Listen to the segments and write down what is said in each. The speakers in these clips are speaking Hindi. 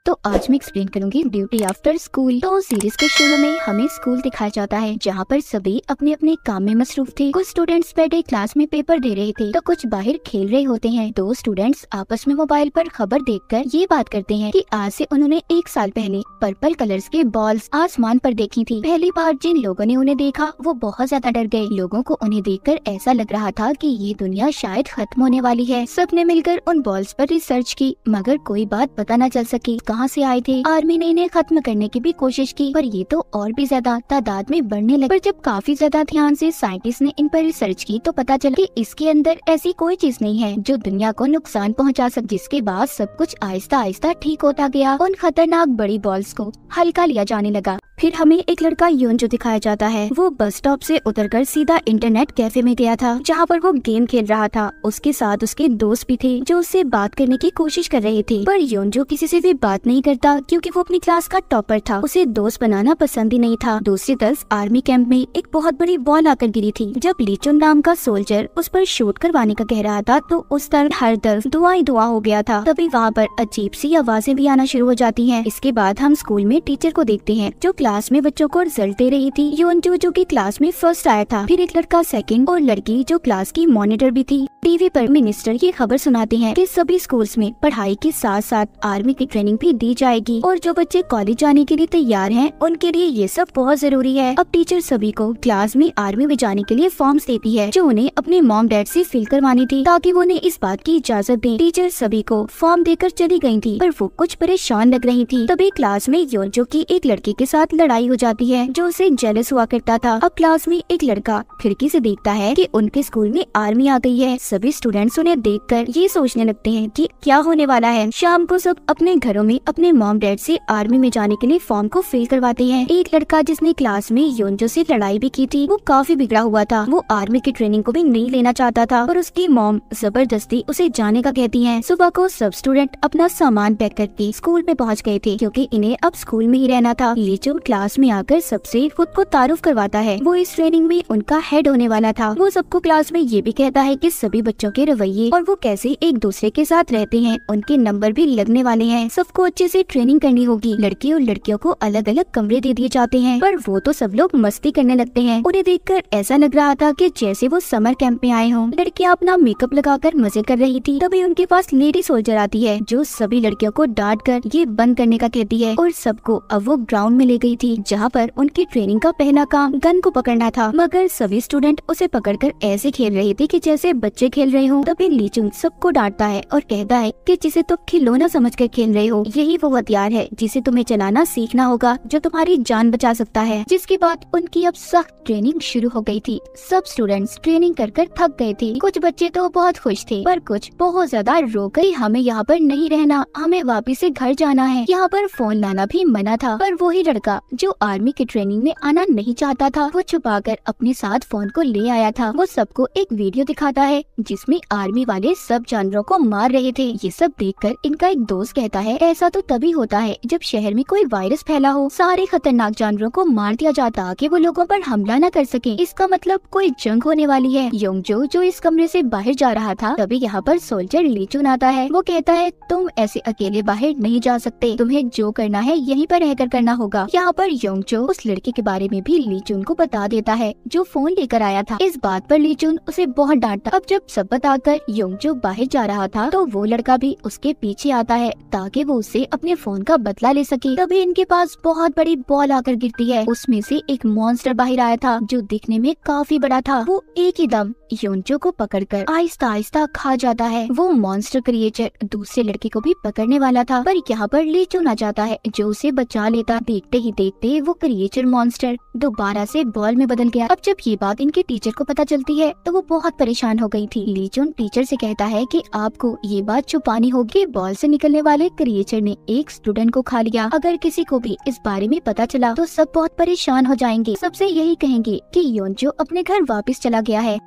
तो आज मैं एक्सप्लेन करूंगी ड्यूटी आफ्टर स्कूल। तो सीरीज के शुरू में हमें स्कूल दिखाया जाता है जहाँ पर सभी अपने अपने काम में मसरूफ थे। कुछ स्टूडेंट्स बैठे क्लास में पेपर दे रहे थे तो कुछ बाहर खेल रहे होते हैं। दो स्टूडेंट्स आपस में मोबाइल पर खबर देखकर ये बात करते हैं कि आज से उन्होंने 1 साल पहले पर्पल कलर्स के बॉल्स आसमान पर देखी थी। पहली बार जिन लोगों ने उन्हें देखा वो बहुत ज्यादा डर गए। लोगों को उन्हें देखकर ऐसा लग रहा था कि ये दुनिया शायद खत्म होने वाली है। सबने मिलकर उन बॉल्स पर रिसर्च की मगर कोई बात पता न चल सकी कहाँ से आए थे। आर्मी ने इन्हें खत्म करने की भी कोशिश की पर ये तो और भी ज्यादा तादाद में बढ़ने लगे। पर जब काफी ज्यादा ध्यान से साइंटिस्ट ने इन पर रिसर्च की तो पता चला कि इसके अंदर ऐसी कोई चीज नहीं है जो दुनिया को नुकसान पहुंचा सके। जिसके बाद सब कुछ आहिस्ता आहिस्ता ठीक होता गया। उन खतरनाक बड़ी बॉल्स को हल्का लिया जाने लगा। फिर हमें एक लड़का योंजो दिखाया जाता है। वो बस स्टॉप से उतरकर सीधा इंटरनेट कैफे में गया था जहाँ पर वो गेम खेल रहा था। उसके साथ उसके दोस्त भी थे जो उससे बात करने की कोशिश कर रहे थे पर योंजो किसी से भी बात नहीं करता क्योंकि वो अपनी क्लास का टॉपर था। उसे दोस्त बनाना पसंद ही नहीं था। दूसरी तरफ आर्मी कैंप में एक बहुत बड़ी बॉल आकर गिरी थी। जब लीचुन नाम का सोल्जर उस पर शूट करवाने का कह रहा था तो उस तरफ हर तरफ दुआ ही दुआ हो गया था। तभी वहाँ पर अजीब सी आवाजें भी आना शुरू हो जाती हैं। इसके बाद हम स्कूल में टीचर को देखते हैं जो क्लास में बच्चों को रिजल्ट दे रही थी। योंजो जो कि क्लास में फर्स्ट आया था, फिर एक लड़का सेकंड और लड़की जो क्लास की मॉनिटर भी थी। टीवी पर मिनिस्टर ये खबर सुनाते हैं कि सभी स्कूल्स में पढ़ाई के साथ साथ आर्मी की ट्रेनिंग भी दी जाएगी और जो बच्चे कॉलेज जाने के लिए तैयार हैं उनके लिए ये सब बहुत जरूरी है। अब टीचर सभी को क्लास में आर्मी में जाने के लिए फॉर्म्स देती है जो उन्हें अपने मॉम डैड से फिल करवानी थी ताकि वो उन्हें इस बात की इजाजत दें। टीचर सभी को फॉर्म देकर चली गयी थी पर वो कुछ परेशान लग रही थी। तभी क्लास में योंजो की एक लड़के के साथ लड़ाई हो जाती है जो उसे जेलस हुआ करता था। अब क्लास में एक लड़का खिड़की से देखता है कि उनके स्कूल में आर्मी आ गई है। सभी स्टूडेंट्स उन्हें देखकर ये सोचने लगते हैं कि क्या होने वाला है। शाम को सब अपने घरों में अपने मॉम डैड से आर्मी में जाने के लिए फॉर्म को फिल करवाते हैं। एक लड़का जिसने क्लास में योंजो से लड़ाई भी की थी वो काफी बिगड़ा हुआ था। वो आर्मी की ट्रेनिंग को भी नहीं लेना चाहता था और उसकी मॉम जबरदस्ती उसे जाने का कहती है। सुबह को सब स्टूडेंट अपना सामान पैक करके स्कूल में पहुँच गए थे क्योंकि इन्हें अब स्कूल में ही रहना था। लीचू क्लास में आकर सबसे खुद को तारुफ करवाता है। वो इस ट्रेनिंग में उनका हेड होने वाला था। वो सबको क्लास में ये भी कहता है कि सभी बच्चों के रवैये और वो कैसे एक दूसरे के साथ रहते हैं उनके नंबर भी लगने वाले हैं। सबको अच्छे से ट्रेनिंग करनी होगी। लड़के और लड़कियों को अलग अलग कमरे दे दिए जाते हैं पर वो तो सब लोग मस्ती करने लगते हैं। उन्हें देखकर ऐसा लग रहा था कि जैसे वो समर कैंप में आए हों। लड़कियां अपना मेकअप लगाकर मजे कर रही थी। तभी उनके पास लेडी सोल्जर आती है जो सभी लड़कियों को डांट कर ये बंद करने का कहती है और सबको अब वो ग्राउंड में ले गई थी जहाँ पर उनकी ट्रेनिंग का पहला काम गन को पकड़ना था। मगर सभी स्टूडेंट उसे पकड़कर ऐसे खेल रहे थे कि जैसे बच्चे खेल रहे हो। तभी लीचुंग सबको डांटता है और कहता है कि जिसे तुम खिलौना समझकर खेल रहे हो यही वो हथियार है जिसे तुम्हें चलाना सीखना होगा जो तुम्हारी जान बचा सकता है। जिसके बाद उनकी अब सख्त ट्रेनिंग शुरू हो गई थी। सब स्टूडेंट्स ट्रेनिंग कर कर थक गए थे। कुछ बच्चे तो बहुत खुश थे पर कुछ बहुत ज्यादा रो गए। हमें यहाँ पर नहीं रहना, हमें वापिस से घर जाना है। यहाँ पर फोन लाना भी मना था पर वही लड़का जो आर्मी की ट्रेनिंग में आना नहीं चाहता था वो छुपाकर अपने साथ फोन को ले आया था। वो सबको एक वीडियो दिखाता है जिसमें आर्मी वाले सब जानवरों को मार रहे थे। ये सब देखकर इनका एक दोस्त कहता है ऐसा तो तभी होता है जब शहर में कोई वायरस फैला हो, सारे खतरनाक जानवरों को मार दिया जाता ताकि वो लोगों पर हमला न कर सके। इसका मतलब कोई जंग होने वाली है। योंजो जो इस कमरे से बाहर जा रहा था तभी यहाँ पर सोल्जर लीचुन आता है। वो कहता है तुम ऐसे अकेले बाहर नहीं जा सकते, तुम्हें जो करना है यहीं पर रहकर करना होगा। यहाँ पर योंजो उस लड़के के बारे में भी लीचुन को बता देता है जो फोन लेकर आया था। इस बात पर लीचुन उसे बहुत डांटता। अब जब सब बताकर योंजो बाहर जा रहा था तो वो लड़का भी उसके पीछे आता है ताकि वो उससे अपने फोन का बदला ले सके। तभी इनके पास बहुत बड़ी बॉल आकर गिरती है। उसमें से एक मॉन्स्टर बाहर आया था जो दिखने में काफी बड़ा था। वो एक ही दम योंजो को पकड़कर आहिस्ता आहिस्ता खा जाता है। वो मॉन्स्टर क्रिएचर दूसरे लड़के को भी पकड़ने वाला था पर यहाँ पर लीचुन आ जाता है जो उसे बचा लेता। देखते ही देखते वो क्रिएचर मॉन्स्टर दोबारा से बॉल में बदल गया। अब जब ये बात इनके टीचर को पता चलती है तो वो बहुत परेशान हो गई थी। लीचुन टीचर से कहता है कि आपको ये बात छुपानी होगी। बॉल से निकलने वाले क्रिएचर ने एक स्टूडेंट को खा लिया। अगर किसी को भी इस बारे में पता चला तो सब बहुत परेशान हो जाएंगे। सबसे यही कहेंगे कि योंजो अपने घर वापस चला गया है।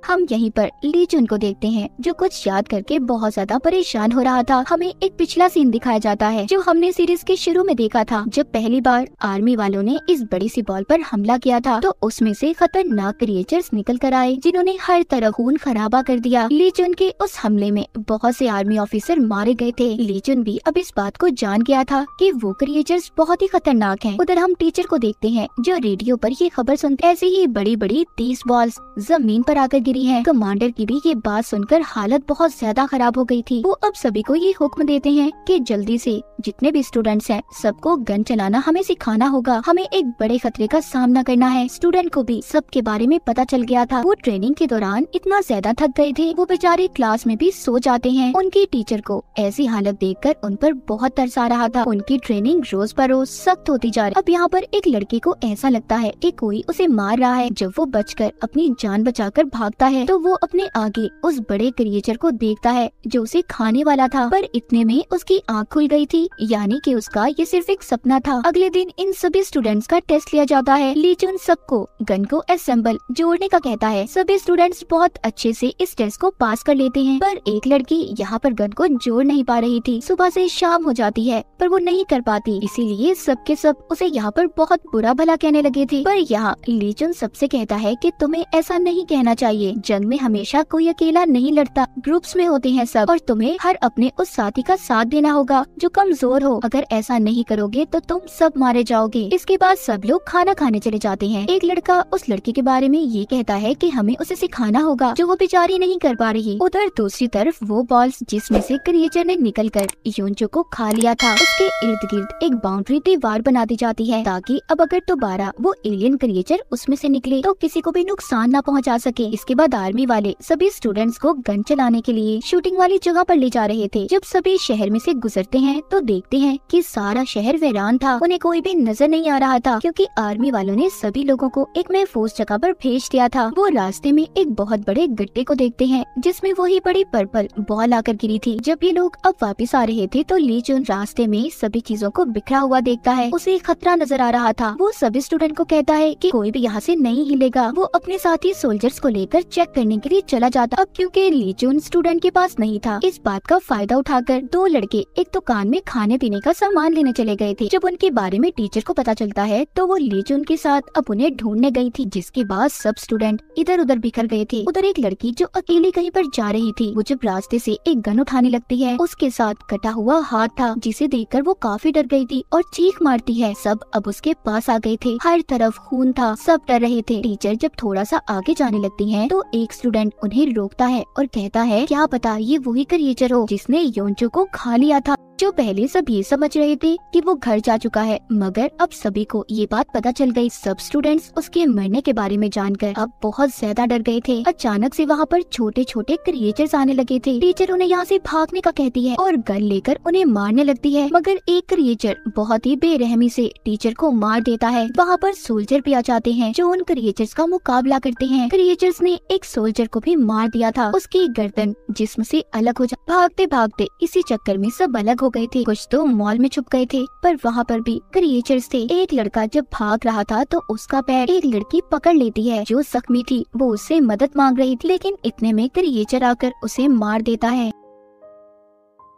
हम यहीं पर ली जुन को देखते हैं जो कुछ याद करके बहुत ज्यादा परेशान हो रहा था। हमें एक पिछला सीन दिखाया जाता है जो हमने सीरीज के शुरू में देखा था, जब पहली बार आर्मी वालों ने इस बड़ी सी बॉल पर हमला किया था तो उसमें से खतरनाक क्रिएचर्स निकल कर आए जिन्होंने हर तरफ खून खराबा कर दिया। ली जुन के उस हमले में बहुत से आर्मी ऑफिसर मारे गए थे। ली जुन भी अब इस बात को जान गया था कि वो क्रिएचर्स बहुत ही खतरनाक हैं। उधर हम टीचर को देखते हैं जो रेडियो पर ये खबर सुनते ऐसे ही बड़ी बड़ी 30 बॉल्स जमीन पर आकर गिरी हैं। कमांडर की भी ये बात सुनकर हालत बहुत ज्यादा खराब हो गई थी। वो अब सभी को ये हुक्म देते हैं कि जल्दी से जितने भी स्टूडेंट्स हैं सबको गन चलाना हमें सिखाना होगा। हमें एक बड़े खतरे का सामना करना है। स्टूडेंट को भी सबके बारे में पता चल गया था। वो ट्रेनिंग के दौरान इतना ज्यादा थक गए थे वो बेचारे क्लास में भी सो जाते हैं। उनकी टीचर को ऐसी हालत देखकर उन पर बहुत तरस आ रहा था। उनकी ट्रेनिंग रोज पर रोज सख्त होती जा रही। अब यहाँ पर एक लड़के को ऐसा लगता है कि कोई उसे मार रहा है। जब वो बचकर अपनी जान बचाकर भागता है तो वो अपने आगे उस बड़े क्रिएचर को देखता है जो उसे खाने वाला था। पर इतने में उसकी आँख खुल गई थी, यानी कि उसका ये सिर्फ एक सपना था। अगले दिन इन सभी स्टूडेंट्स का टेस्ट लिया जाता है। ली जुन सबको गन को असेंबल जोड़ने का कहता है। सभी स्टूडेंट्स बहुत अच्छे से इस टेस्ट को पास कर लेते हैं, पर एक लड़की यहाँ पर गन को जोड़ नहीं पा रही थी। सुबह से शाम हो जाती है पर वो नहीं कर पाती, इसीलिए सबके सब उसे यहाँ पर बहुत बुरा भला कहने लगे थे। पर यहाँ ली जुन सबसे कहता है कि तुम्हें ऐसा नहीं कहना चाहिए। जंग में हमेशा कोई अकेला नहीं लड़ता, ग्रुप्स में होते हैं सब, और तुम्हें हर अपने उस साथी का साथ देना होगा जो कमजोर हो। अगर ऐसा नहीं करोगे तो तुम सब मारे जाओगे। इसके बाद सब लोग खाना खाने चले जाते हैं। एक लड़का उस लड़की के बारे में ये कहता है कि हमें उसे सिखाना होगा जो वो बेचारी नहीं कर पा रही। उधर दूसरी तरफ वो बॉल्स जिसमें से क्रिएचर ने निकलकर योंजो को खा लिया था, उसके इर्द गिर्द एक बाउंड्री दीवार बना दी जाती है ताकि अब अगर दोबारा वो एलियन क्रिएचर उसमें से निकले तो किसी को भी नुकसान न पहुंचा सके। इसके बाद आर्मी वाले सभी स्टूडेंट्स को गन चलाने के लिए शूटिंग वाली जगह पर ले जा रहे थे। जब सभी शहर में से गुजरते हैं तो देखते हैं कि सारा शहर वीरान था। उन्हें कोई भी नजर नहीं आ रहा था क्योंकि आर्मी वालों ने सभी लोगों को एक महफूज जगह पर भेज दिया था। वो रास्ते में एक बहुत बड़े गड्ढे को देखते हैं जिसमें वही बड़ी पर्पल बॉल आकर गिरी थी। जब ये लोग अब वापस आ रहे थे तो ली जुन रास्ते में सभी चीजों को बिखरा हुआ देखता है। उसे खतरा नजर आ रहा था। वो सभी स्टूडेंट को कहता है कि कोई भी यहाँ से नहीं हिलेगा। वो अपने साथी सोल्जर्स को लेकर चेक करने के लिए चला जाता। अब क्योंकि ली जुन स्टूडेंट के पास नहीं था, इस बात का फायदा उठाकर दो लड़के एक दुकान में खाने पीने का सामान लेने चले गए थे। जब उनके बारे में टीचर को पता चलता है तो वो ली जुन के साथ अब उन्हें ढूंढने गई थी, जिसके बाद सब स्टूडेंट इधर उधर बिखर गए थे। उधर एक लड़की जो अकेली कहीं पर जा रही थी, वो जब रास्ते से एक गन उठाने लगती है, उसके साथ कटा हुआ हाथ था जिसे देखकर वो काफी डर गई थी और चीख मारती है। सब अब उसके पास आ गए थे, हर तरफ खून था, सब डर रहे थे। टीचर जब थोड़ा सा आगे जाने लगती है तो एक स्टूडेंट उन्हें रोकता है और कहता है क्या पता ये वही क्रिएचर हो जिसने योंजो को खा लिया था। जो पहले सब ये समझ रहे थे कि वो घर जा चुका है, मगर अब सभी को ये बात पता चल गई। सब स्टूडेंट्स उसके मरने के बारे में जानकर अब बहुत ज्यादा डर गए थे। अचानक से वहाँ पर छोटे छोटे क्रिएचर्स आने लगे थे। टीचर उन्हें यहाँ से भागने का कहती है और गन लेकर उन्हें मारने लगती है, मगर एक क्रिएचर बहुत ही बेरहमी से टीचर को मार देता है। वहाँ पर सोल्जर भी आ जाते हैं जो उन क्रिएचर्स का मुकाबला करते हैं। क्रिएचर्स ने एक सोल्जर को भी मार दिया था, उसकी गर्दन जिस्म से अलग हो जा। भागते भागते इसी चक्कर में सब अलग हो गए थे। कुछ तो मॉल में छुप गए थे, पर वहाँ पर भी क्रिएचर्स थे। एक लड़का जब भाग रहा था तो उसका पैर एक लड़की पकड़ लेती है जो जख्मी थी। वो उससे मदद मांग रही थी, लेकिन इतने में क्रिएचर आकर उसे मार देता है।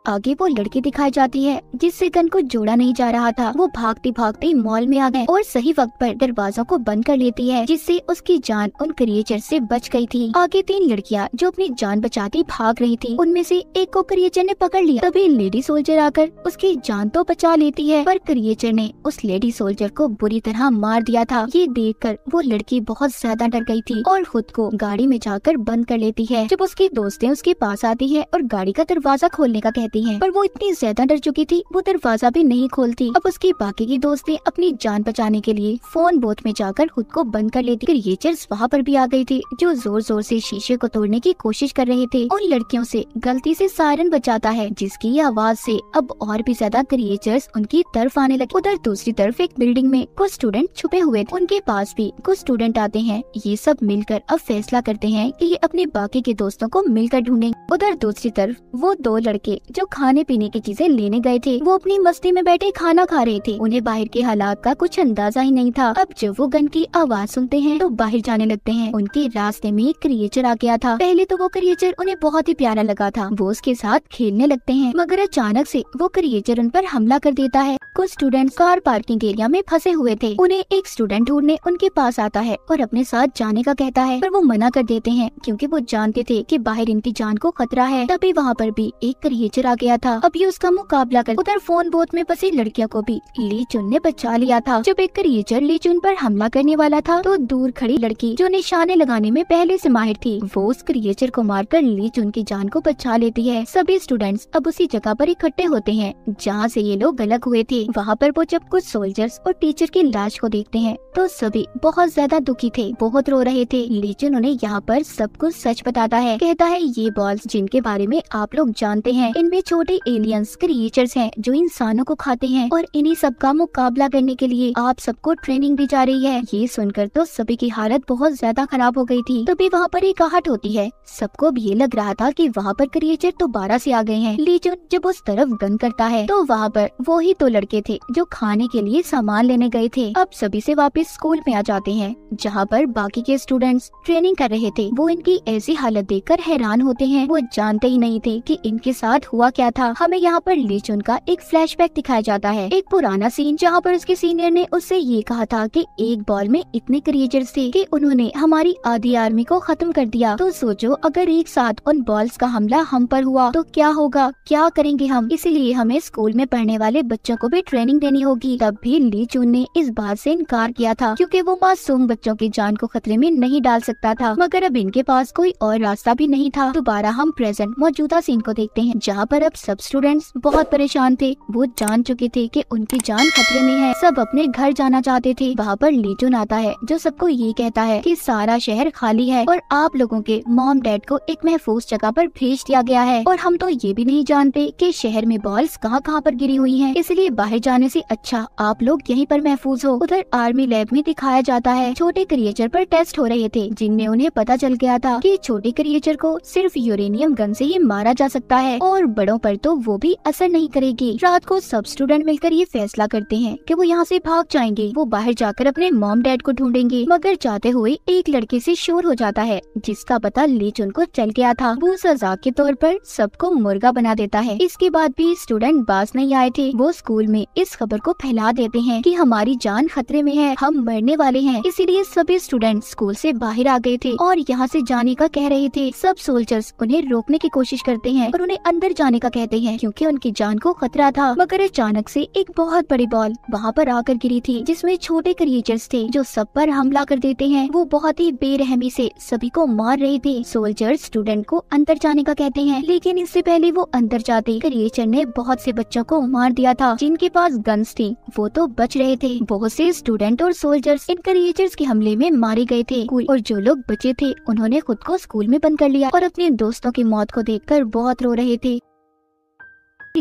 आगे वो लड़की दिखाई जाती है जिससे गन को जोड़ा नहीं जा रहा था। वो भागते भागते मॉल में आ गए और सही वक्त पर दरवाजों को बंद कर लेती है, जिससे उसकी जान उन क्रिएचर से बच गई थी। आगे तीन लड़कियां जो अपनी जान बचाती भाग रही थी, उनमें से एक को क्रिएचर ने पकड़ लिया। तभी लेडी सोल्जर आकर उसकी जान तो बचा लेती है, पर क्रिएचर ने उस लेडी सोल्जर को बुरी तरह मार दिया था। ये देखकर वो लड़की बहुत ज्यादा डर गई थी और खुद को गाड़ी में जाकर बंद कर लेती है। जब उसकी दोस्तें उसके पास आती है और गाड़ी का दरवाजा खोलने का कहती हैं, पर वो इतनी ज्यादा डर चुकी थी वो दरवाजा भी नहीं खोलती। अब उसकी बाकी की दोस्तें अपनी जान बचाने के लिए फोन बूथ में जाकर खुद को बंद कर लेती। क्रिएचर्स वहाँ पर भी आ गई थी जो जोर जोर से शीशे को तोड़ने की कोशिश कर रहे थे। उन लड़कियों से गलती से सायरन बजाता है, जिसकी आवाज से अब और भी ज्यादा क्रिएचर्स उनकी तरफ आने लगे। उधर दूसरी तरफ एक बिल्डिंग में कुछ स्टूडेंट छुपे हुए थे, उनके पास भी कुछ स्टूडेंट आते हैं। ये सब मिलकर अब फैसला करते हैं कि ये अपने बाकी के दोस्तों को मिलकर ढूंढेंगे। उधर दूसरी तरफ वो दो लड़के जो खाने पीने की चीजें लेने गए थे वो अपनी मस्ती में बैठे खाना खा रहे थे। उन्हें बाहर के हालात का कुछ अंदाजा ही नहीं था। अब जब वो गन की आवाज सुनते हैं तो बाहर जाने लगते हैं। उनके रास्ते में एक क्रिएचर आ गया था। पहले तो वो क्रिएचर उन्हें बहुत ही प्यारा लगा था, वो उसके साथ खेलने लगते हैं, मगर अचानक से वो क्रिएचर उन पर हमला कर देता है। कुछ स्टूडेंट्स कार पार्किंग एरिया में फंसे हुए थे। उन्हें एक स्टूडेंट ढूंढने उनके पास आता है और अपने साथ जाने का कहता है, पर वो मना कर देते हैं क्योंकि वो जानते थे कि बाहर इनकी जान को खतरा है। तभी वहाँ पर भी एक क्रिएचर आ गया था। अब ये उसका मुकाबला कर उधर फोन बोट में फंसी लड़कियों को भी ली चुन ने बचा लिया था। जब एक क्रिएचर ली चुन पर हमला करने वाला था तो दूर खड़ी लड़की जो निशाने लगाने में पहले से माहिर थी, वो उस क्रिएचर को मारकर ली चुन की जान को बचा लेती है। सभी स्टूडेंट्स अब उसी जगह पर इकट्ठे होते हैं जहाँ से ये लोग अलग हुए थे। वहाँ पर वो जब कुछ सोल्जर्स और टीचर की लाश को देखते हैं तो सभी बहुत ज्यादा दुखी थे, बहुत रो रहे थे। ली चुन उन्हें यहाँ पर सब कुछ सच बताता है, कहता है ये बॉल्स जिनके बारे में आप लोग जानते हैं, इनमें छोटे एलियंस क्रिएचर्स हैं जो इंसानों को खाते हैं और इन्हीं सब का मुकाबला करने के लिए आप सबको ट्रेनिंग दी जा रही है। ये सुनकर तो सभी की हालत बहुत ज्यादा खराब हो गई थी। तभी वहाँ पर एक आहट होती है। सबको अब ये लग रहा था कि वहाँ पर क्रिएचर दोबारा से आ गए हैं। ली चुन जब उस तरफ गन करता है तो वहाँ पर वो ही तो लड़के थे जो खाने के लिए सामान लेने गए थे। अब सभी से वापस स्कूल में आ जाते हैं जहाँ पर बाकी के स्टूडेंट्स ट्रेनिंग कर रहे थे। वो इनकी ऐसी हालत देखकर हैरान होते हैं। वो जानते ही नहीं थे कि इनके साथ हुआ क्या था। हमें यहाँ पर ली चुन का एक फ्लैशबैक दिखाया जाता है, एक पुराना सीन जहाँ पर उसके सीनियर ने उससे ये कहा था कि एक बॉल में इतने क्रिएचर्स थे कि उन्होंने हमारी आधी आर्मी को खत्म कर दिया। तो सोचो अगर एक साथ उन बॉल्स का हमला हम पर हुआ तो क्या होगा, क्या करेंगे हम। इसीलिए हमें स्कूल में पढ़ने वाले बच्चों को भी ट्रेनिंग देनी होगी। तब भी ली चुन ने इस बात से इनकार किया था क्योंकि वो मासूम बच्चों की जान को खतरे में नहीं डाल सकता था। मगर अब इनके पास कोई और रास्ता भी नहीं था। दोबारा हम प्रेजेंट मौजूदा सीन को देखते हैं जहाँ पर अब सब स्टूडेंट्स बहुत परेशान थे। वो जान चुके थे कि उनकी जान खतरे में है। सब अपने घर जाना चाहते थे। वहाँ पर ली चुन आता है जो सबको ये कहता है कि सारा शहर खाली है और आप लोगों के मॉम डैड को एक महफूज जगह पर भेज दिया गया है और हम तो ये भी नहीं जानते कि शहर में बॉल्स कहाँ कहाँ पर गिरी हुई हैं। इसलिए बाहर जाने से अच्छा आप लोग यहीं पर महफूज हो। उधर आर्मी लैब में दिखाया जाता है छोटे क्रिएचर पर टेस्ट हो रहे थे जिनमें उन्हें पता चल गया था कि छोटे क्रिएचर को सिर्फ यूरेनियम गन से ही मारा जा सकता है और बड़ों पर तो वो भी असर नहीं करेगी। रात को सब स्टूडेंट मिलकर ये फैसला करते हैं कि वो यहाँ से भाग जाएंगे। वो बाहर जाकर अपने मॉम डैड को ढूंढेंगे, मगर जाते हुए एक लड़के से शोर हो जाता है जिसका पता ली चुन को चल गया था। वो सजा के तौर पर सबको मुर्गा बना देता है। इसके बाद भी स्टूडेंट बाज नहीं आए थे। वो स्कूल में इस खबर को फैला देते हैं कि हमारी जान खतरे में है, हम मरने वाले हैं। इसीलिए सभी स्टूडेंट स्कूल से बाहर आ गए थे और यहाँ से जाने का कह रहे थे। सब सोल्जर्स उन्हें रोकने की कोशिश करते हैं और उन्हें अंदर जाने का कहते हैं क्योंकि उनकी जान को खतरा था। मगर अचानक से एक बहुत बड़ी बॉल वहाँ पर आकर गिरी थी जिसमें छोटे क्रिएचर्स थे जो सब पर हमला कर देते हैं। वो बहुत ही बेरहमी से सभी को मार रहे थे। सोल्जर्स स्टूडेंट को अंदर जाने का कहते हैं, लेकिन इससे पहले वो अंदर जाते क्रिएचर ने बहुत से बच्चों को मार दिया था। जिनके पास गन्स थी वो तो बच रहे थे। बहुत से स्टूडेंट और सोल्जर्स इन क्रिएचर्स के हमले में मारे गए थे और जो लोग बचे थे उन्होंने खुद को स्कूल में बंद कर लिया और अपने दोस्तों की मौत को देखकर बहुत रो रहे थे।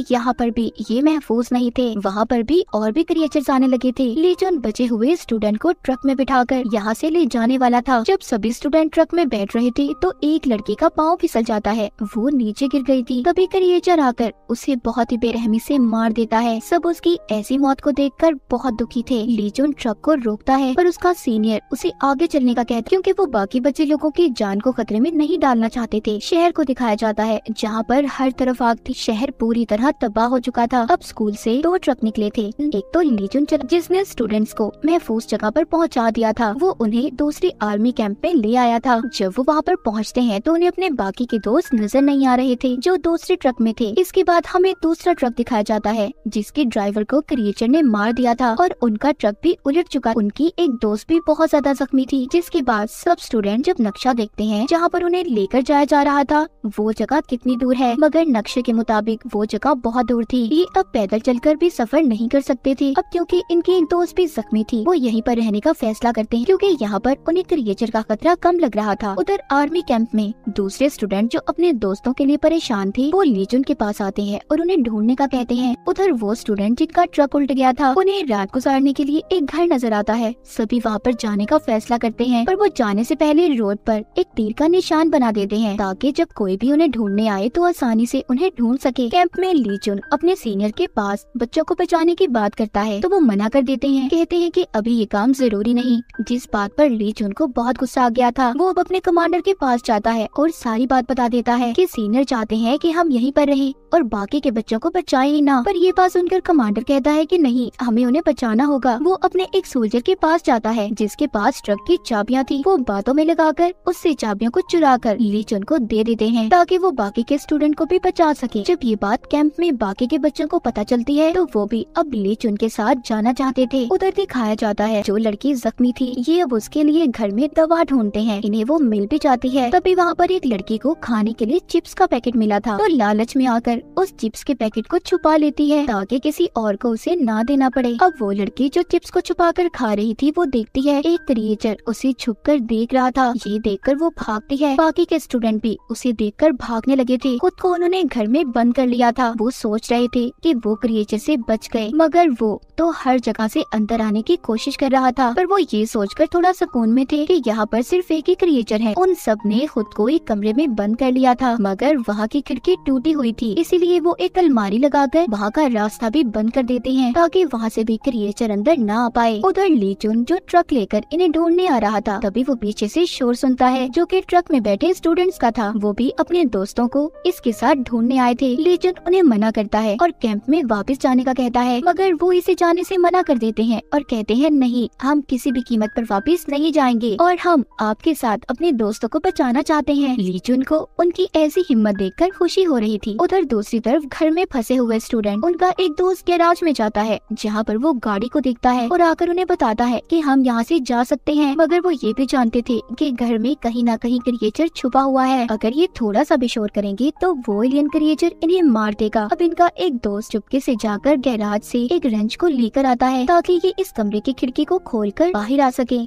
यहाँ पर भी ये महफूज नहीं थे। वहाँ पर भी और भी क्रिएचर्स आने लगे थे। ली चुन बचे हुए स्टूडेंट को ट्रक में बिठाकर यहाँ से ले जाने वाला था। जब सभी स्टूडेंट ट्रक में बैठ रहे थे तो एक लड़की का पाँव फिसल जाता है, वो नीचे गिर गई थी। तभी क्रिएचर आकर उसे बहुत ही बेरहमी से मार देता है। सब उसकी ऐसी मौत को देखकर बहुत दुखी थे। ली चुन ट्रक को रोकता है पर उसका सीनियर उसे आगे चलने का कहता क्योंकि वो बाकी बचे लोगों की जान को खतरे में नहीं डालना चाहते थे। शहर को दिखाया जाता है जहाँ पर हर तरफ आग थी। शहर पूरी तरह तबाह हो चुका था। अब स्कूल से 2 ट्रक निकले थे। एक तो ली चुन जिसने स्टूडेंट्स को महफूज जगह पर पहुंचा दिया था। वो उन्हें दूसरी आर्मी कैंप में ले आया था। जब वो वहाँ पर पहुँचते हैं तो उन्हें अपने बाकी के दोस्त नजर नहीं आ रहे थे जो दूसरे ट्रक में थे। इसके बाद हमें दूसरा ट्रक दिखाया जाता है जिसके ड्राइवर को क्रिएचर ने मार दिया था और उनका ट्रक भी उलट चुका। उनकी एक दोस्त भी बहुत ज्यादा जख्मी थी। जिसके बाद सब स्टूडेंट जब नक्शा देखते हैं जहाँ पर उन्हें लेकर जाया जा रहा था वो जगह कितनी दूर है, मगर नक्शे के मुताबिक वो जगह जगह बहुत दूर थी। ये अब पैदल चलकर भी सफर नहीं कर सकते थे। अब क्योंकि इनकी एक दोस्त भी जख्मी थी, वो यहीं पर रहने का फैसला करते हैं क्योंकि यहाँ पर उन्हें क्रिएचर का खतरा कम लग रहा था। उधर आर्मी कैंप में दूसरे स्टूडेंट जो अपने दोस्तों के लिए परेशान थे, वो ली जुन के पास आते हैं और उन्हें ढूंढने का कहते हैं। उधर वो स्टूडेंट जिनका ट्रक उल्ट गया था, उन्हें रात गुजारने के लिए एक घर नजर आता है। सभी वहाँ पर जाने का फैसला करते हैं, पर वो जाने से पहले रोड पर एक तीर का निशान बना देते हैं ताकि जब कोई भी उन्हें ढूंढने आए तो आसानी से उन्हें ढूंढ सके। कैंप में ली जुन अपने सीनियर के पास बच्चों को बचाने की बात करता है तो वो मना कर देते हैं, कहते हैं कि अभी ये काम जरूरी नहीं। जिस बात पर ली जुन को बहुत गुस्सा आ गया था, वो अब अपने कमांडर के पास जाता है और सारी बात बता देता है कि सीनियर चाहते हैं कि हम यहीं पर रहें और बाकी के बच्चों को बचाएं ही ना। पर ये बात सुनकर कमांडर कहता है कि नहीं, हमें उन्हें बचाना होगा। वो अपने एक सोल्जर के पास जाता है जिसके पास ट्रक की चाबियां थी। वो बातों में लगाकर उससे चाबियों को चुराकर ली जुन को दे देते हैं ताकि वो बाकी के स्टूडेंट को भी बचा सके। जब ये बात कैंप में बाकी के बच्चों को पता चलती है तो वो भी अब ली जुन के साथ जाना चाहते थे। उधर दिखाया जाता है जो लड़की जख्मी थी, ये अब उसके लिए घर में दवा ढूंढते हैं। इन्हें वो मिल भी जाती है। तभी वहाँ पर एक लड़की को खाने के लिए चिप्स का पैकेट मिला था, तो लालच में आकर उस चिप्स के पैकेट को छुपा लेती है ताकि किसी और को उसे ना देना पड़े। अब वो लड़की जो चिप्स को छुपाकर खा रही थी, वो देखती है एक क्रिएचर उसे छुपकर देख रहा था। ये देखकर वो भागती है। बाकी के स्टूडेंट भी उसे देखकर भागने लगे थे। खुद को उन्होंने घर में बंद कर लिया था। वो सोच रहे थे कि वो क्रिएचर से बच गए, मगर वो तो हर जगह से अंदर आने की कोशिश कर रहा था। पर वो ये सोचकर थोड़ा सुकून में थे कि यहाँ पर सिर्फ एक ही क्रिएचर है। उन सब ने खुद को एक कमरे में बंद कर लिया था, मगर वहाँ की खिड़की टूटी हुई थी, इसीलिए वो एक अलमारी लगाकर वहाँ का रास्ता भी बंद कर देते हैं ताकि वहाँ से भी क्रिएचर अंदर ना आ पाए। उधर ली जुन जो ट्रक लेकर इन्हें ढूंढने आ रहा था, तभी वो पीछे से शोर सुनता है जो कि ट्रक में बैठे स्टूडेंट्स का था। वो भी अपने दोस्तों को इसके साथ ढूंढने आए थे। ली जुन उन्हें मना करता है और कैंप में वापस जाने का कहता है, मगर वो इसे जाने से मना कर देते हैं और कहते हैं नहीं, हम किसी भी कीमत पर वापस नहीं जाएंगे और हम आपके साथ अपने दोस्तों को बचाना चाहते हैं। ली जुन को उनकी ऐसी हिम्मत देखकर खुशी हो रही थी। उधर दूसरी तरफ घर में फंसे हुए स्टूडेंट, उनका एक दोस्त गैराज में जाता है जहाँ पर वो गाड़ी को देखता है और आकर उन्हें बताता है कि हम यहाँ से जा सकते हैं, मगर वो ये भी जानते थे कि घर में कहीं ना कहीं क्रिएचर छुपा हुआ है। अगर ये थोड़ा सा भी शोर करेंगे तो वो एलियन क्रिएचर इन्हें मार देगा। अब इनका एक दोस्त चुपके से जाकर गैराज से एक रेंच को लेकर आता है ताकि ये इस कमरे की खिड़की को खोलकर बाहर आ सके।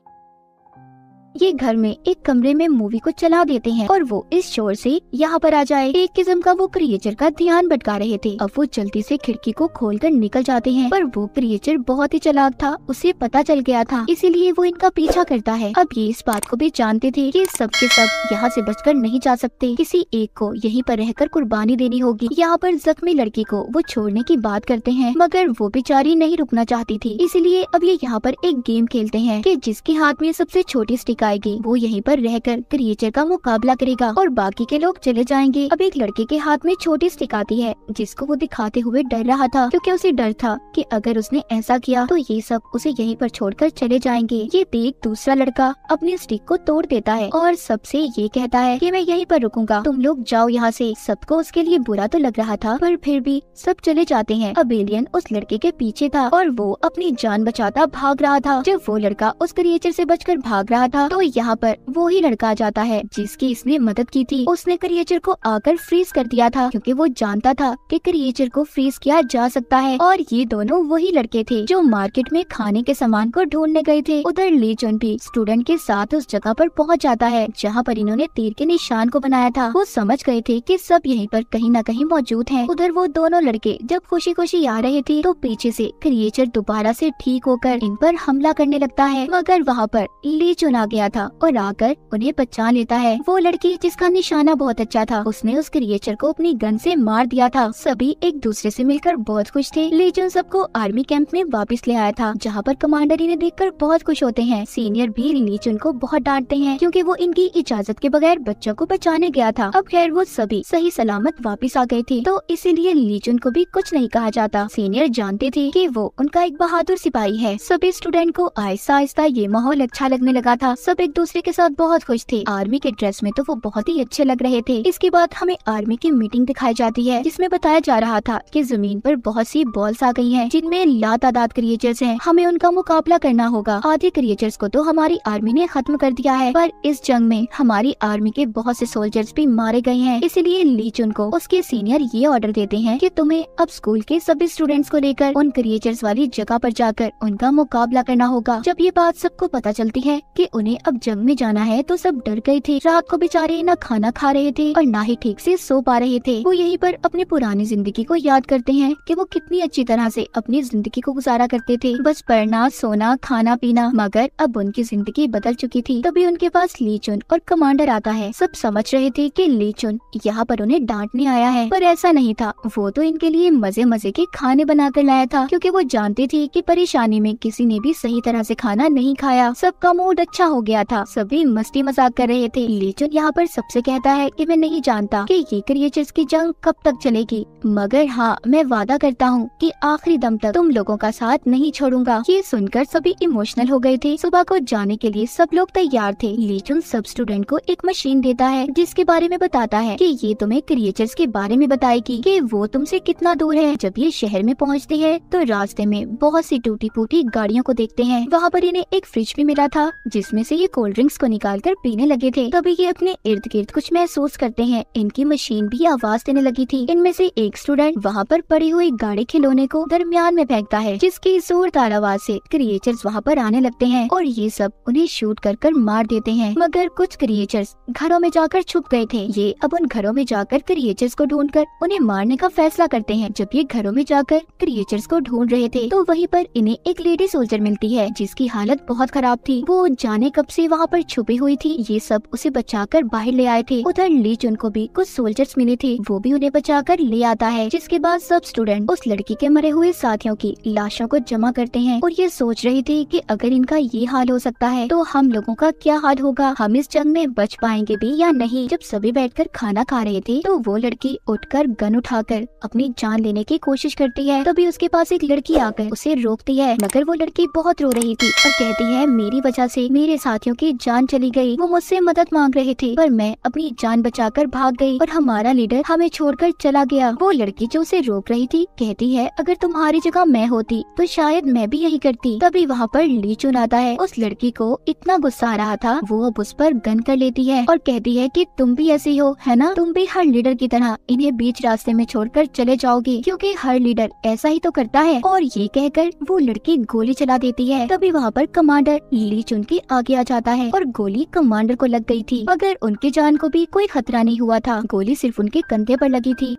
ये घर में एक कमरे में मूवी को चला देते हैं और वो इस शोर से यहाँ पर आ जाए। एक किस्म का वो क्रिएचर का ध्यान भटका रहे थे। अब वो जल्दी से खिड़की को खोलकर निकल जाते हैं, पर वो क्रिएचर बहुत ही चालाक था, उसे पता चल गया था, इसीलिए वो इनका पीछा करता है। अब ये इस बात को भी जानते थे कि सब के सब यहाँ से बचकर नहीं जा सकते, किसी एक को यहीं पर रहकर कुर्बानी देनी होगी। यहाँ पर जख्मी लड़की को वो छोड़ने की बात करते हैं, मगर वो बेचारी नहीं रुकना चाहती थी, इसीलिए अब ये यहाँ पर एक गेम खेलते हैं कि जिसके हाथ में सबसे छोटी स्टिक आएगी वो यहीं पर रहकर क्रिएचर का मुकाबला करेगा और बाकी के लोग चले जाएंगे। अब एक लड़के के हाथ में छोटी स्टिक आती है जिसको वो दिखाते हुए डर रहा था, क्योंकि उसे डर था कि अगर उसने ऐसा किया तो ये सब उसे यहीं पर छोड़कर चले जाएंगे। ये देख दूसरा लड़का अपनी स्टिक को तोड़ देता है और सबसे ये कहता है कि मैं यहीं पर रुकूंगा, तुम लोग जाओ यहाँ से। सबको उसके लिए बुरा तो लग रहा था, पर फिर भी सब चले जाते हैं। अब एलियन उस लड़के के पीछे था और वो अपनी जान बचाता भाग रहा था। जब वो लड़का उस क्रिएचर से बचकर भाग रहा था तो यहाँ पर वो ही लड़का आ जाता है जिसकी इसने मदद की थी। उसने क्रिएचर को आकर फ्रीज कर दिया था क्योंकि वो जानता था कि क्रिएचर को फ्रीज किया जा सकता है। और ये दोनों वही लड़के थे जो मार्केट में खाने के सामान को ढूंढने गए थे। उधर ली जुन भी स्टूडेंट के साथ उस जगह पर पहुंच जाता है जहाँ पर इन्होंने तीर के निशान को बनाया था। वो समझ गए थे कि सब यहीं पर कहीं न कहीं मौजूद हैं। उधर वो दोनों लड़के जब खुशी खुशी आ रहे थे तो पीछे से क्रिएचर दोबारा से ठीक होकर इन पर हमला करने लगता है, मगर वहाँ पर ली जुन आ गया था और आकर उन्हें पहचान लेता है। वो लड़की जिसका निशाना बहुत अच्छा था, उसने उस क्रिएचर को अपनी गन से मार दिया था। सभी एक दूसरे से मिलकर बहुत खुश थे। ली जुन सबको आर्मी कैंप में वापस ले आया था जहाँ पर कमांडर इन्हें देखकर बहुत खुश होते हैं। सीनियर भी ली जुन को बहुत डांटते हैं क्योंकि वो इनकी इजाजत के बगैर बच्चों को बचाने गया था। अब खैर वो सभी सही सलामत वापस आ गए थे, तो इसीलिए ली जुन को भी कुछ नहीं कहा जाता। सीनियर जानते थे कि वो उनका एक बहादुर सिपाही है। सभी स्टूडेंट को आहिस्ता आहिस्ता ये माहौल अच्छा लगने लगा था। सब एक दूसरे के साथ बहुत खुश थे। आर्मी के ड्रेस में तो वो बहुत ही अच्छे लग रहे थे। इसके बाद हमें आर्मी की मीटिंग दिखाई जाती है, जिसमें बताया जा रहा था कि जमीन पर बहुत सी बॉल्स आ गई हैं, जिनमें लातादाद क्रिएचर्स हैं। हमें उनका मुकाबला करना होगा। आधे क्रिएचर्स को तो हमारी आर्मी ने खत्म कर दिया है, पर इस जंग में हमारी आर्मी के बहुत से सोल्जर्स भी मारे गए हैं। इसीलिए ली चुन को उसके सीनियर ये ऑर्डर देते हैं कि तुम्हें अब स्कूल के सभी स्टूडेंट्स को लेकर उन क्रिएचर्स वाली जगह पर जाकर उनका मुकाबला करना होगा। जब ये बात सबको पता चलती है कि उन्हें अब जंग में जाना है, तो सब डर गए थे। रात को बेचारे न खाना खा रहे थे और न ही ठीक से सो पा रहे थे। वो यहीं पर अपनी पुरानी जिंदगी को याद करते हैं कि वो कितनी अच्छी तरह से अपनी जिंदगी को गुजारा करते थे, बस पढ़ना, सोना, खाना पीना। मगर अब उनकी जिंदगी बदल चुकी थी। तभी उनके पास ली चुन और कमांडर आता है। सब समझ रहे थे कि ली चुन यहाँ पर उन्हें डांटने आया है, पर ऐसा नहीं था। वो तो इनके लिए मजे मजे के खाने बनाकर लाया था, क्योंकि वो जानते थे कि परेशानी में किसी ने भी सही तरह से खाना नहीं खाया। सबका मूड अच्छा हो गया था, सभी मस्ती मजाक कर रहे थे। ली चुन यहाँ पर सबसे कहता है कि मैं नहीं जानता कि ये क्रिएचर्स की जंग कब तक चलेगी, मगर हाँ, मैं वादा करता हूँ कि आखिरी दम तक तुम लोगों का साथ नहीं छोड़ूंगा। ये सुनकर सभी इमोशनल हो गए थे। सुबह को जाने के लिए सब लोग तैयार थे। ली चुन सब स्टूडेंट को एक मशीन देता है, जिसके बारे में बताता है कि ये तुम्हें क्रिएचर्स के बारे में बताएगी कि वो तुमसे कितना दूर है। जब ये शहर में पहुँचते हैं तो रास्ते में बहुत सी टूटी फूटी गाड़ियों को देखते हैं। वहाँ पर इन्हें एक फ्रिज भी मिला था, जिसमें से ये कोल्ड ड्रिंक्स को निकाल कर पीने लगे थे। तभी ये अपने इर्द गिर्द कुछ महसूस करते हैं। इनकी मशीन भी आवाज देने लगी थी। इनमें से एक स्टूडेंट वहाँ पर पड़ी हुई गाड़ी खिलौने को दरमियान में फेंकता है, जिसकी जोरदार आवाज से क्रिएचर्स वहाँ पर आने लगते हैं और ये सब उन्हें शूट कर मार देते हैं। मगर कुछ क्रिएचर्स घरों में जाकर छुप गए थे। ये अब उन घरों में जाकर क्रिएचर्स को ढूंढकर उन्हें मारने का फैसला करते हैं। जब ये घरों में जाकर क्रिएचर्स को ढूंढ रहे थे, तो वहीं पर इन्हें एक लेडी सोल्जर मिलती है, जिसकी हालत बहुत खराब थी। वो जाने कब से वहाँ पर छुपी हुई थी। ये सब उसे बचाकर बाहर ले आए थे। उधर ली चुन को भी कुछ सोल्जर्स मिले थे, वो भी उन्हें बचाकर ले आता है। जिसके बाद सब स्टूडेंट उस लड़की के मरे हुए साथियों की लाशों को जमा करते हैं और ये सोच रहे थे कि अगर इनका ये हाल हो सकता है तो हम लोगों का क्या हाल होगा, हम इस जंग में बच पाएंगे भी या नहीं। जब सभी बैठकर खाना खा रहे थे, तो वो लड़की उठकर गन उठाकर अपनी जान लेने की कोशिश करती है। तभी उसके पास एक लड़की आकर उसे रोकती है, मगर वो लड़की बहुत रो रही थी और कहती है, मेरी वजह से मेरे साथियों की जान चली गई। वो मुझसे मदद मांग रहे थे, पर मैं अपनी जान बचाकर भाग गई और हमारा लीडर हमें छोड़कर चला गया। वो लड़की जो उसे रोक रही थी कहती है, अगर तुम्हारी जगह मैं होती तो शायद मैं भी यही करती। तभी वहाँ पर ली चुन आता है। उस लड़की को इतना गुस्सा आ रहा था, वो अब उस पर गन कर लेती है और कहती है कि तुम भी ऐसी हो, है ना? तुम भी हर लीडर की तरह इन्हें बीच रास्ते में छोड़कर चले जाओगी, क्योंकि हर लीडर ऐसा ही तो करता है। और ये कहकर वो लड़की गोली चला देती है। तभी वहाँ पर कमांडर ली चुन के आगे आ जाता है और गोली कमांडर को लग गई थी, मगर उनकी जान को भी कोई खतरा नहीं हुआ था। गोली सिर्फ उनके कंधे पर लगी थी।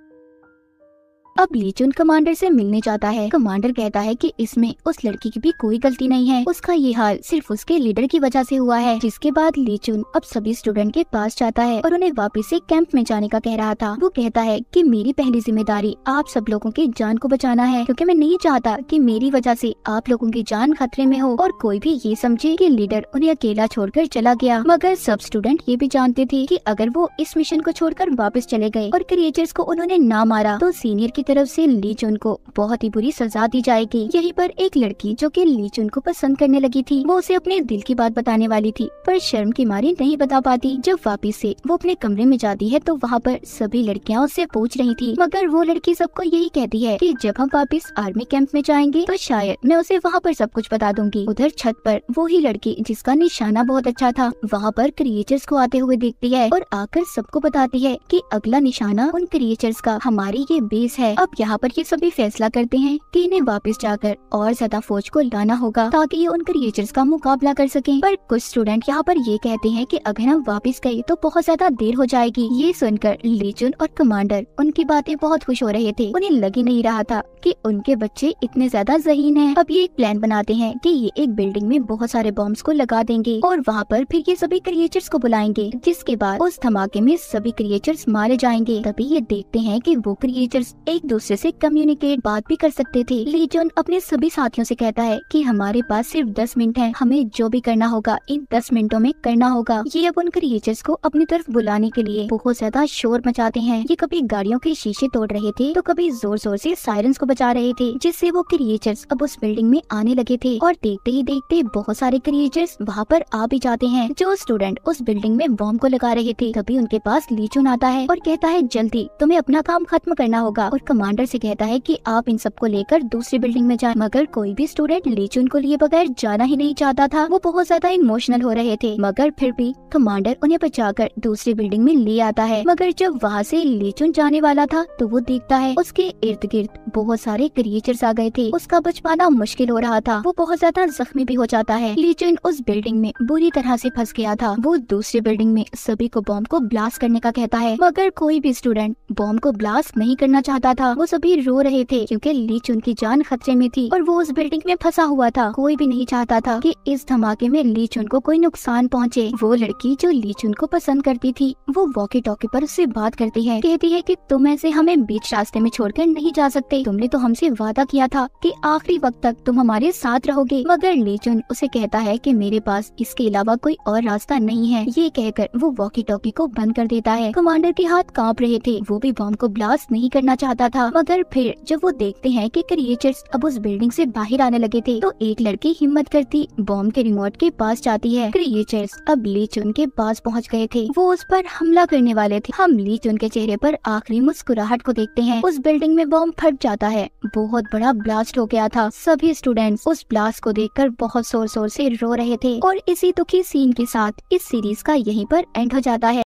अब ली चुन कमांडर से मिलने जाता है। कमांडर कहता है कि इसमें उस लड़की की भी कोई गलती नहीं है, उसका ये हाल सिर्फ उसके लीडर की वजह से हुआ है। जिसके बाद ली चुन अब सभी स्टूडेंट के पास जाता है और उन्हें वापस से कैंप में जाने का कह रहा था। वो कहता है कि मेरी पहली जिम्मेदारी आप सब लोगों की जान को बचाना है, क्योंकि मैं नहीं चाहता कि मेरी वजह से आप लोगों की जान खतरे में हो और कोई भी ये समझे कि लीडर उन्हें अकेला छोड़कर चला गया। मगर सब स्टूडेंट ये भी जानते थे कि अगर वो इस मिशन को छोड़कर वापस चले गए और क्रिएचर्स को उन्होंने ना मारा, तो सीनियर की तरफ से ली चुन को बहुत ही बुरी सजा दी जाएगी। यहीं पर एक लड़की जो कि ली चुन को पसंद करने लगी थी, वो उसे अपने दिल की बात बताने वाली थी, पर शर्म की मारी नहीं बता पाती। जब वापिस से वो अपने कमरे में जाती है, तो वहाँ पर सभी लड़कियाँ उससे पूछ रही थी, मगर वो लड़की सबको यही कहती है कि जब हम वापिस आर्मी कैंप में जाएंगे तो शायद मैं उसे वहाँ पर सब कुछ बता दूंगी। उधर छत पर वो ही लड़की जिसका निशाना बहुत अच्छा था, वहाँ पर क्रिएचर्स को आते हुए देखती है और आकर सबको बताती है कि अगला निशाना उन क्रिएचर्स का हमारी ये बेस है। अब यहाँ पर ये सभी फैसला करते हैं कि इन्हें वापस जाकर और ज्यादा फौज को लाना होगा, ताकि ये उन क्रिएचर्स का मुकाबला कर सकें। पर कुछ स्टूडेंट यहाँ पर ये कहते हैं कि अगर हम वापस गए तो बहुत ज्यादा देर हो जाएगी। ये सुनकर ली चुन और कमांडर उनकी बातें बहुत खुश हो रहे थे। उन्हें लग ही नहीं रहा था कि उनके बच्चे इतने ज्यादा ज़हीन हैं। अब ये एक प्लान बनाते हैं कि ये एक बिल्डिंग में बहुत सारे बॉम्ब्स को लगा देंगे और वहाँ पर फिर ये सभी क्रिएचर्स को बुलाएंगे, जिसके बाद उस धमाके में सभी क्रिएचर्स मारे जाएंगे। तभी ये देखते हैं कि वो क्रिएचर्स एक एक दूसरे से कम्युनिकेट बात भी कर सकते थे। ली जून अपने सभी साथियों से कहता है कि हमारे पास सिर्फ 10 मिनट हैं, हमें जो भी करना होगा इन 10 मिनटों में करना होगा। ये अब उन क्रिएचर्स को अपनी तरफ बुलाने के लिए बहुत ज्यादा शोर मचाते हैं। ये कभी गाड़ियों के शीशे तोड़ रहे थे तो कभी जोर जोर से सायरन्स को बजा रहे थे, जिससे वो क्रिएचर्स अब उस बिल्डिंग में आने लगे थे। और देखते ही देखते बहुत सारे क्रिएचर्स वहाँ पर आ भी जाते हैं। जो स्टूडेंट उस बिल्डिंग में बॉम्ब को लगा रहे थे, तभी उनके पास ली जून आता है और कहता है जल्दी तुम्हें अपना काम खत्म करना होगा, और कमांडर से कहता है कि आप इन सबको लेकर दूसरी बिल्डिंग में जाएं। मगर कोई भी स्टूडेंट ली जून को लिए बगैर जाना ही नहीं चाहता था। वो बहुत ज्यादा इमोशनल हो रहे थे, मगर फिर भी कमांडर उन्हें बचाकर दूसरी बिल्डिंग में ले आता है। मगर जब वहाँ से ली जून जाने वाला था तो वो देखता है उसके इर्द गिर्द बहुत सारे क्रिएचर्स आ गए थे। उसका बच पाना मुश्किल हो रहा था, वो बहुत ज्यादा जख्मी भी हो जाता है। ली जून उस बिल्डिंग में बुरी तरह से फंस गया था। वो दूसरी बिल्डिंग में सभी को बॉम्ब को ब्लास्ट करने का कहता है, मगर कोई भी स्टूडेंट बॉम्ब को ब्लास्ट नहीं करना चाहता था। वो सभी रो रहे थे क्योंकि ली जून की जान खतरे में थी और वो उस बिल्डिंग में फंसा हुआ था। कोई भी नहीं चाहता था कि इस धमाके में ली जून को कोई नुकसान पहुंचे। वो लड़की जो ली जून को पसंद करती थी, वो वॉकी टॉकी पर उससे बात करती है, कहती है कि तुम ऐसे हमें बीच रास्ते में छोड़कर नहीं जा सकते। तुमने तो हमसे वादा किया था कि आखिरी वक्त तक तुम हमारे साथ रहोगे। मगर ली जून उसे कहता है कि मेरे पास इसके अलावा कोई और रास्ता नहीं है। ये कहकर वो वॉकी टॉकी को बंद कर देता है। कमांडर के हाथ कांप रहे थे, वो भी बॉम्ब को ब्लास्ट नहीं करना चाहता था। मगर फिर जब वो देखते हैं कि क्रिएचर्स अब उस बिल्डिंग से बाहर आने लगे थे, तो एक लड़की हिम्मत करती बॉम्ब के रिमोट के पास जाती है। क्रिएचर्स अब ली जून के पास पहुंच गए थे, वो उस पर हमला करने वाले थे। हम ली जून के चेहरे पर आखिरी मुस्कुराहट को देखते हैं। उस बिल्डिंग में बॉम्ब फट जाता है, बहुत बड़ा ब्लास्ट हो गया था। सभी स्टूडेंट्स उस ब्लास्ट को देखकर बहुत जोर जोर से रो रहे थे। और इसी दुखी सीन के साथ इस सीरीज का यहीं पर एंड हो जाता है।